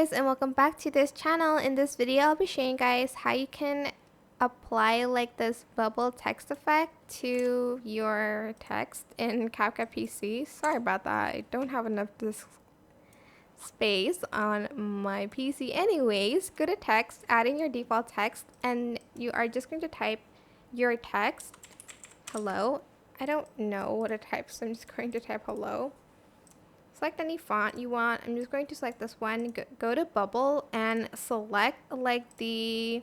guys, and welcome back to this channel. In this video I'll be showing you guys how you can apply like this bubble text effect to your text in CapCut PC. Sorry about that, I don't have enough disk space on my PC. Anyways, go to text, add in your default text, and you are just going to type your text, hello. I don't know what to type, so I'm just going to type hello. Select any font you want. I'm just going to select this one. Go to bubble and select like the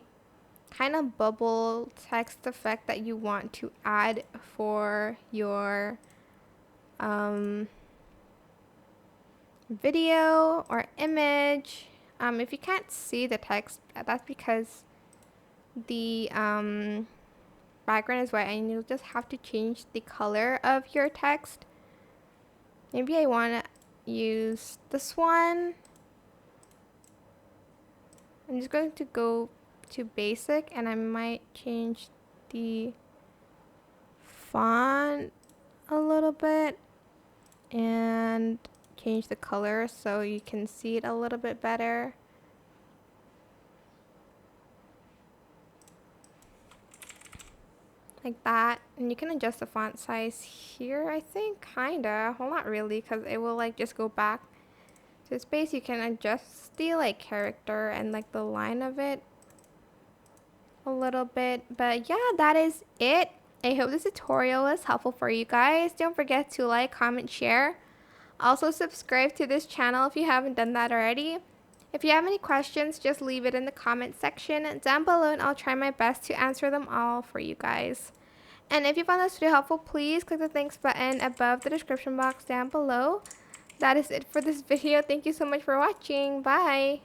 kind of bubble text effect that you want to add for your video or image. If you can't see the text, that's because the background is white and you'll just have to change the color of your text. Maybe I want to use this one. I'm just going to go to basic and I might change the font a little bit and change the color so you can see it a little bit better. Like that, and you can adjust the font size here, I think, kinda. Well, not really, because it will like just go back to space. You can adjust the like character and like the line of it a little bit. But yeah, that is it. I hope this tutorial was helpful for you guys. Don't forget to like, comment, share. Also subscribe to this channel if you haven't done that already. If you have any questions, just leave it in the comment section down below and I'll try my best to answer them all for you guys. And if you found this video helpful, please click the thanks button above the description box down below. That is it for this video. Thank you so much for watching. Bye!